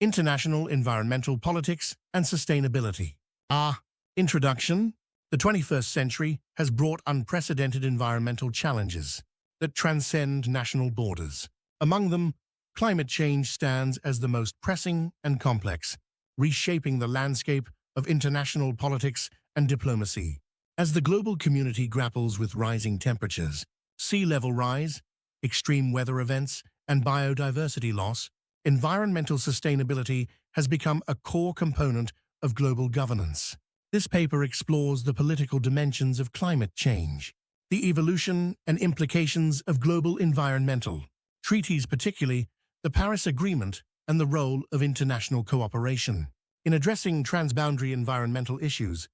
International Environmental Politics and Sustainability. Introduction. The 21st century has brought unprecedented environmental challenges that transcend national borders. Among them, climate change stands as the most pressing and complex, reshaping the landscape of international politics and diplomacy. As the global community grapples with rising temperatures, sea level rise, extreme weather events, and biodiversity loss, environmental sustainability has become a core component of global governance. This paper explores the political dimensions of climate change, the evolution and implications of global environmental treaties, particularly the Paris Agreement, and the role of international cooperation in addressing transboundary environmental issues.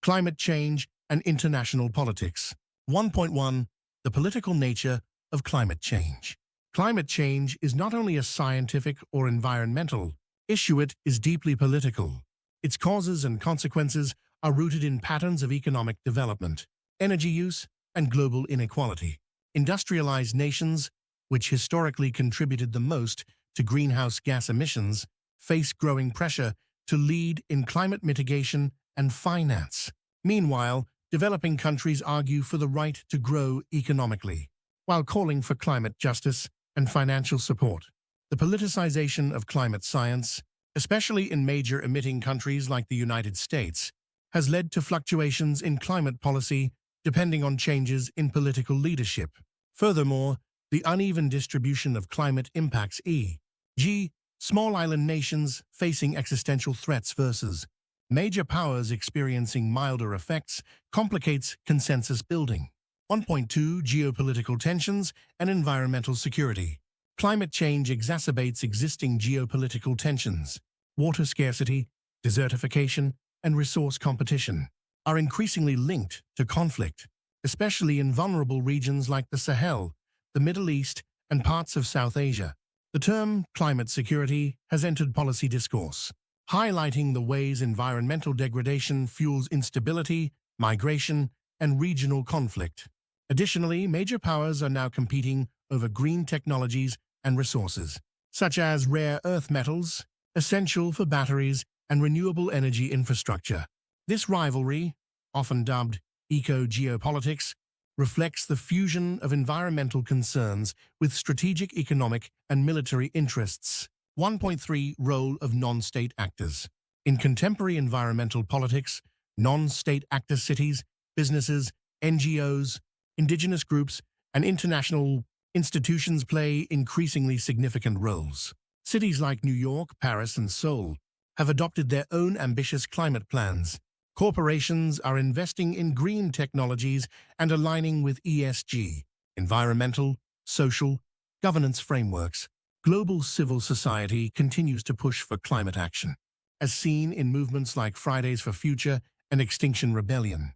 Climate change and international politics. 1.1. The political nature of climate change. Climate change is not only a scientific or environmental issue, it is deeply political. Its causes and consequences are rooted in patterns of economic development, energy use, and global inequality. Industrialized nations, which historically contributed the most to greenhouse gas emissions, face growing pressure to lead in climate mitigation and finance. Meanwhile, developing countries argue for the right to grow economically, while calling for climate justice and financial support. The politicization of climate science, especially in major emitting countries like the United States, has led to fluctuations in climate policy depending on changes in political leadership. Furthermore, the uneven distribution of climate impacts, e.g., small island nations facing existential threats versus major powers experiencing milder effects, complicates consensus building. 1.2. Geopolitical tensions and environmental security. Climate change exacerbates existing geopolitical tensions. Water scarcity, desertification, and resource competition are increasingly linked to conflict, especially in vulnerable regions like the Sahel, the Middle East, and parts of South Asia. The term climate security has entered policy discourse, highlighting the ways environmental degradation fuels instability, migration, and regional conflict. Additionally, major powers are now competing over green technologies and resources, such as rare earth metals, essential for batteries and renewable energy infrastructure. This rivalry, often dubbed eco-geopolitics, reflects the fusion of environmental concerns with strategic economic and military interests. 1.3. Role of non-state actors. In contemporary environmental politics, non-state actors, cities, businesses, NGOs, indigenous groups, and international institutions play increasingly significant roles. Cities like New York, Paris, and Seoul have adopted their own ambitious climate plans. Corporations are investing in green technologies and aligning with ESG, environmental, social, governance frameworks. Global civil society continues to push for climate action, as seen in movements like Fridays for Future and Extinction Rebellion.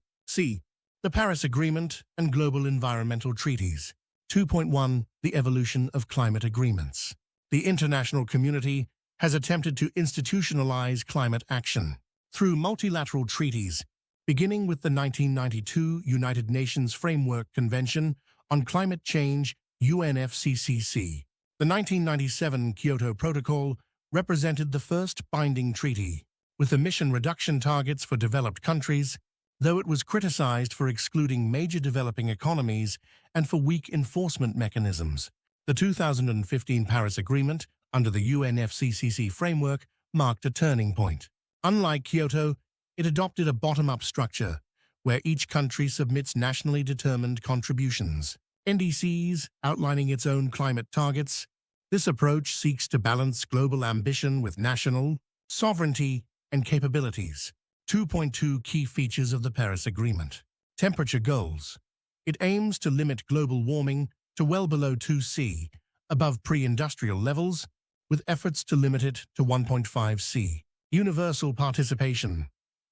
The Paris Agreement and global environmental treaties. 2.1. The evolution of climate agreements. The international community has attempted to institutionalize climate action through multilateral treaties, beginning with the 1992 United Nations Framework Convention on Climate Change, UNFCCC. The 1997 Kyoto Protocol represented the first binding treaty, with emission reduction targets for developed countries, though it was criticized for excluding major developing economies and for weak enforcement mechanisms. The 2015 Paris Agreement, under the UNFCCC framework, marked a turning point. Unlike Kyoto, it adopted a bottom-up structure, where each country submits nationally determined contributions, NDCs, outlining its own climate targets. This approach seeks to balance global ambition with national sovereignty and capabilities. 2.2. Key features of the Paris Agreement. Temperature goals. It aims to limit global warming to well below 2°C, above pre-industrial levels, with efforts to limit it to 1.5°C. Universal participation.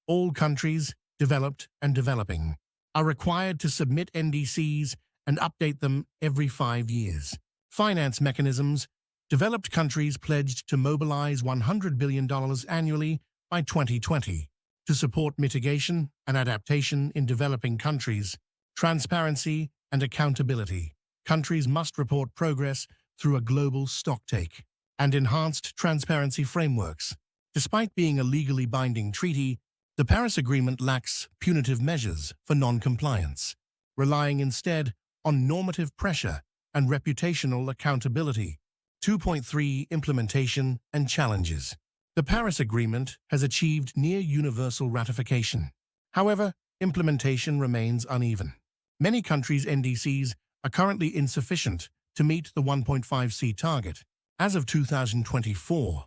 All countries, developed and developing, are required to submit NDCs and update them every 5 years. Finance mechanisms. Developed countries pledged to mobilize $100 billion annually by 2020 to support mitigation and adaptation in developing countries. Transparency and accountability. Countries must report progress through a global stocktake. and enhanced transparency frameworks. Despite being a legally binding treaty, the Paris Agreement lacks punitive measures for non-compliance, relying instead on normative pressure and reputational accountability. 2.3 Implementation and Challenges. The Paris Agreement has achieved near-universal ratification. However, implementation remains uneven. Many countries' NDCs are currently insufficient to meet the 1.5°C target. As of 2024,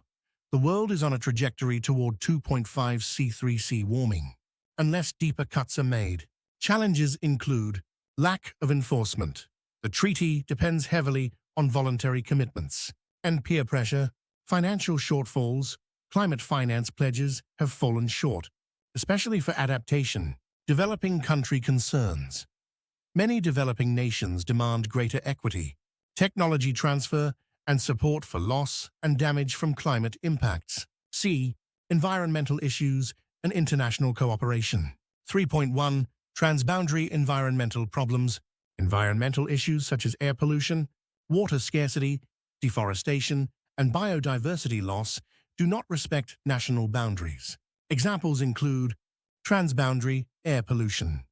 the world is on a trajectory toward 2.5°C warming, unless deeper cuts are made. Challenges include lack of enforcement. The treaty depends heavily on voluntary commitments and peer pressure. Financial shortfalls. Climate finance pledges have fallen short, especially for adaptation. Developing country concerns. Many developing nations demand greater equity, technology transfer, and support for loss and damage from climate impacts. C. Environmental issues and international cooperation. 3.1 Transboundary environmental problems. Environmental issues such as air pollution, water scarcity, deforestation, and biodiversity loss do not respect national boundaries. Examples include transboundary air pollution.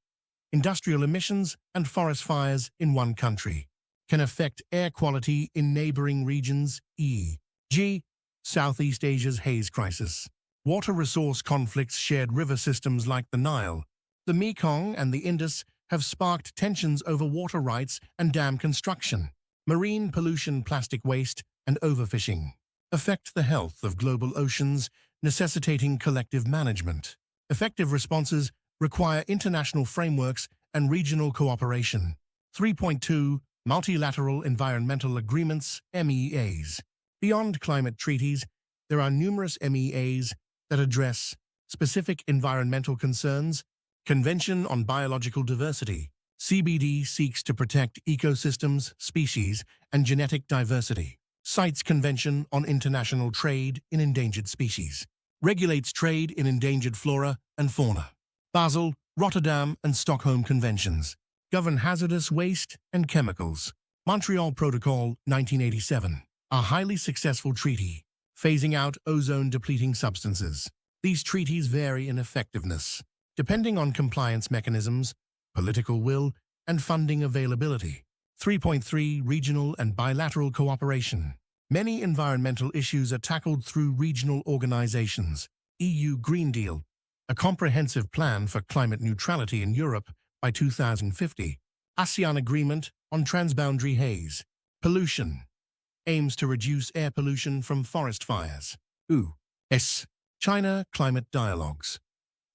Industrial emissions and forest fires in one country can affect air quality in neighboring regions, e.g., Southeast Asia's haze crisis. Water resource conflicts. Shared river systems like the Nile, the Mekong, and the Indus have sparked tensions over water rights and dam construction. Marine pollution, plastic waste, and overfishing affect the health of global oceans, necessitating collective management. Effective responses require international frameworks and regional cooperation. 3.2 Multilateral environmental agreements, MEAs. Beyond climate treaties, there are numerous MEAs that address specific environmental concerns. Convention on Biological Diversity, CBD, seeks to protect ecosystems, species, and genetic diversity. CITES, Convention on International Trade in Endangered Species, regulates trade in endangered flora and fauna. Basel, Rotterdam, and Stockholm Conventions govern hazardous waste and chemicals. Montreal Protocol, 1987, a highly successful treaty, phasing out ozone-depleting substances. These treaties vary in effectiveness, depending on compliance mechanisms, political will, and funding availability. 3.3 Regional and bilateral cooperation. Many environmental issues are tackled through regional organizations. EU Green Deal, a comprehensive plan for climate neutrality in Europe by 2050. ASEAN Agreement on Transboundary Haze. Pollution aims to reduce air pollution from forest fires. U.S. China Climate Dialogues.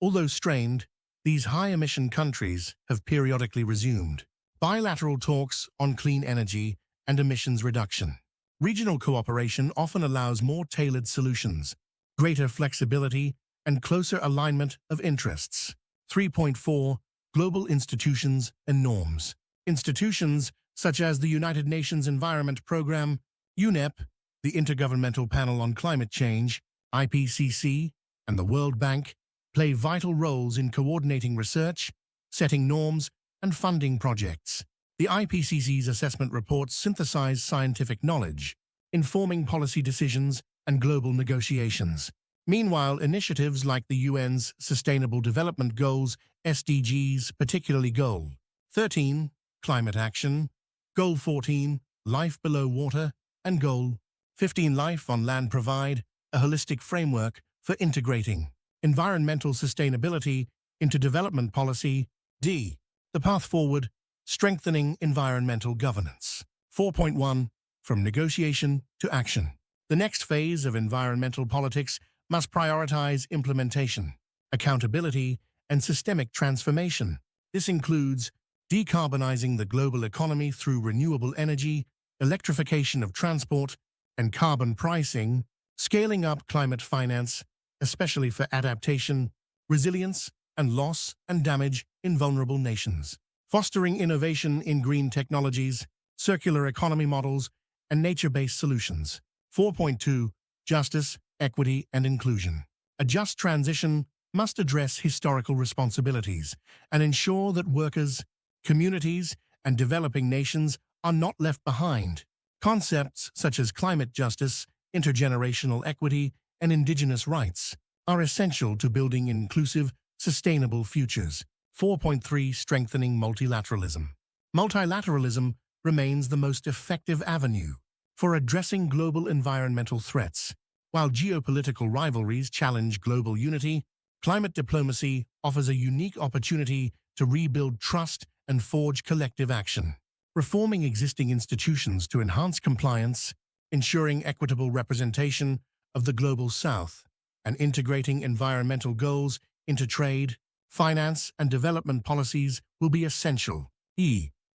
Although strained, these high-emission countries have periodically resumed bilateral talks on clean energy and emissions reduction. Regional cooperation often allows more tailored solutions, greater flexibility, and closer alignment of interests. 3.4 Global institutions and norms. Institutions such as the United Nations Environment Programme, UNEP, the Intergovernmental Panel on Climate Change, IPCC, and the World Bank play vital roles in coordinating research, setting norms, and funding projects. The IPCC's assessment reports synthesize scientific knowledge, informing policy decisions and global negotiations. Meanwhile, initiatives like the UN's Sustainable Development Goals, SDGs, particularly Goal 13, Climate Action, Goal 14, Life Below Water, and Goal 15, Life on Land, provide a holistic framework for integrating environmental sustainability into development policy. D. The path forward, strengthening environmental governance. 4.1 From negotiation to action. The next phase of environmental politics must prioritize implementation, accountability, and systemic transformation. This includes decarbonizing the global economy through renewable energy, electrification of transport, and carbon pricing, scaling up climate finance, especially for adaptation, resilience, and loss and damage in vulnerable nations, fostering innovation in green technologies, circular economy models, and nature-based solutions. 4.2 Justice, equity, and inclusion. A just transition must address historical responsibilities and ensure that workers, communities, and developing nations are not left behind. Concepts such as climate justice, intergenerational equity, and indigenous rights are essential to building inclusive, sustainable futures. 4.3 Strengthening multilateralism. Multilateralism remains the most effective avenue for addressing global environmental threats. While geopolitical rivalries challenge global unity, climate diplomacy offers a unique opportunity to rebuild trust and forge collective action. Reforming existing institutions to enhance compliance, ensuring equitable representation of the Global South, and integrating environmental goals into trade, finance, and development policies will be essential.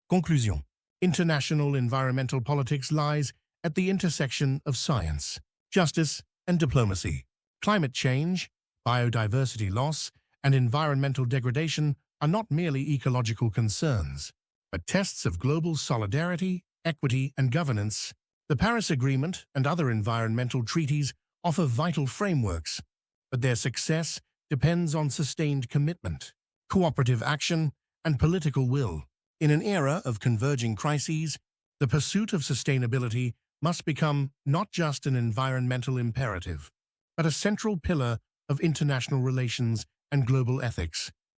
Conclusion. International environmental politics lies at the intersection of science, justice, and diplomacy. Climate change, biodiversity loss, and environmental degradation are not merely ecological concerns, but tests of global solidarity, equity, and governance. The Paris Agreement and other environmental treaties offer vital frameworks, but their success depends on sustained commitment, cooperative action, and political will. In an era of converging crises, the pursuit of sustainability must become not just an environmental imperative, but a central pillar of international relations and global ethics.